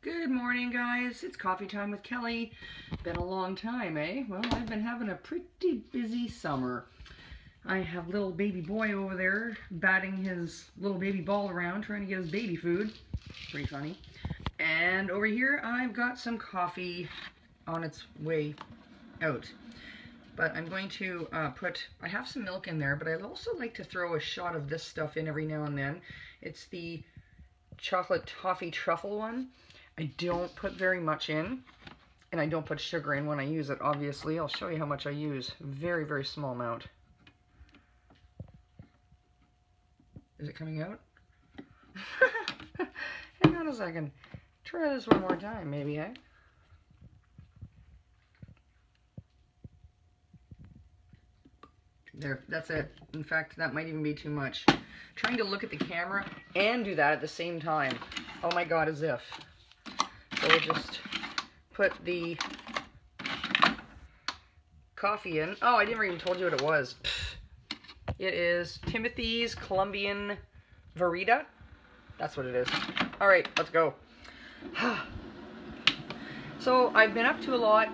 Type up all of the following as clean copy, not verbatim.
Good morning, guys. It's coffee time with Kelly. Been a long time, eh? Well, I've been having a pretty busy summer. I have little baby boy over there batting his little baby ball around, trying to get his baby food. Pretty funny. And over here, I've got some coffee on its way out. But I'm going to I have some milk in there, but I'd also like to throw a shot of this stuff in every now and then. It's the chocolate toffee truffle one. I don't put very much in, and I don't put sugar in when I use it, obviously. I'll show you how much I use. Very, very small amount. Is it coming out? Hang on a second. Try this one more time, maybe, eh? There, that's it. In fact, that might even be too much. Trying to look at the camera and do that at the same time. Oh my God, as if. So we'll just put the coffee in. Oh, I never even told you what it was. It is Timothy's Colombian Verita. That's what it is. All right, let's go. So I've been up to a lot.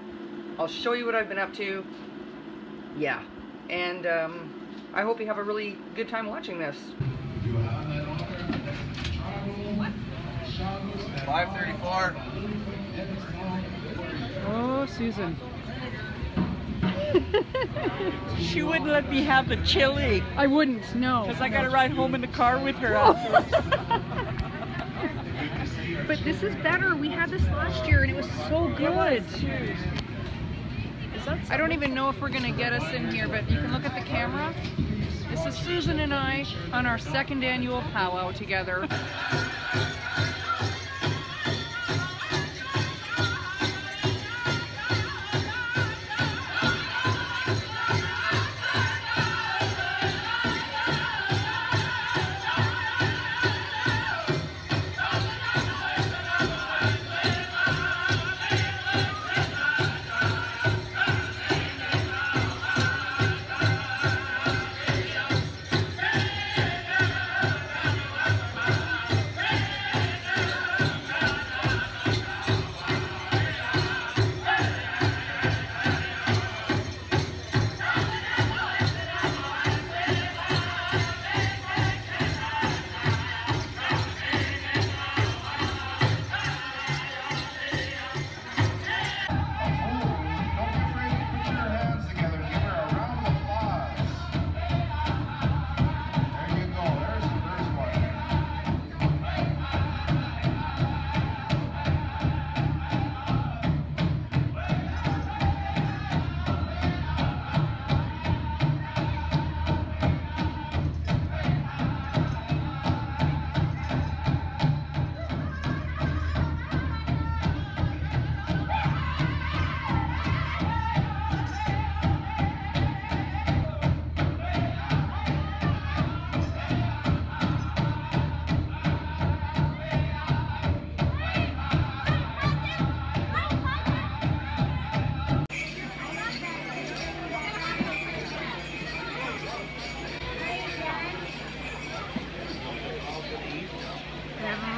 I'll show you what I've been up to. Yeah. And I hope you have a really good time watching this. 5:34. Oh, Susan. She wouldn't let me have the chili. I wouldn't, no. Because I got to ride home in the car with her afterwards. But this is better. We had this last year and it was so good. I don't even know if we're going to get us in here, but you can look at the camera. This is Susan and I on our second annual powwow together.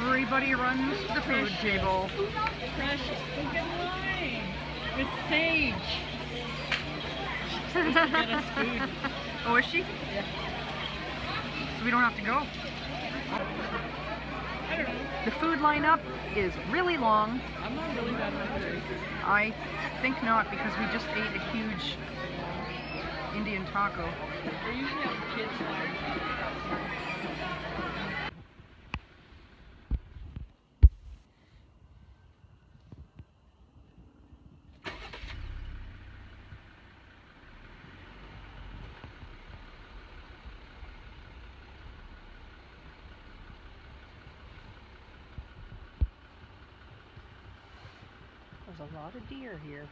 Everybody runs the food table. Precious, look at mine. With Sage. She's supposed to get us food. Oh, is she? Yeah. So we don't have to go. I don't know. The food lineup is really long. I'm not really that hungry. I think not, because we just ate a huge Indian taco. They usually have kids line. There's a lot of deer here.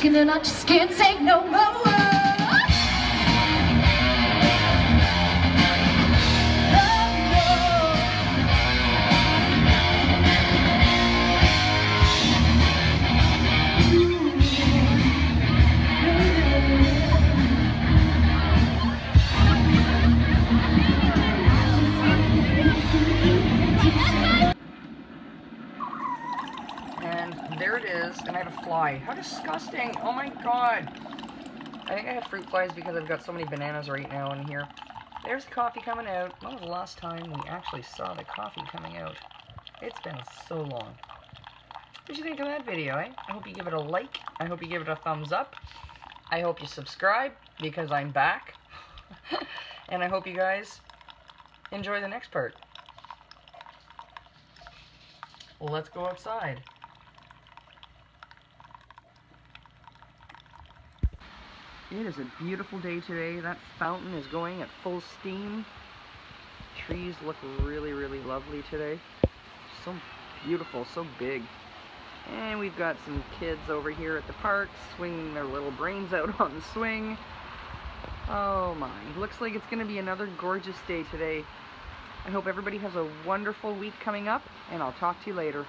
asking and I just can't take no more. And there it is, and I have a fly. How disgusting! Oh my god! I think I have fruit flies because I've got so many bananas right now in here. There's the coffee coming out. When was the last time we actually saw the coffee coming out? It's been so long. What did you think of that video, eh? I hope you give it a like. I hope you give it a thumbs up. I hope you subscribe, because I'm back. And I hope you guys enjoy the next part. Well, let's go outside. It is a beautiful day today. That fountain is going at full steam. Trees look really, really lovely today. So beautiful, so big. And we've got some kids over here at the park swinging their little brains out on the swing. Oh my, looks like it's going to be another gorgeous day today. I hope everybody has a wonderful week coming up, and I'll talk to you later.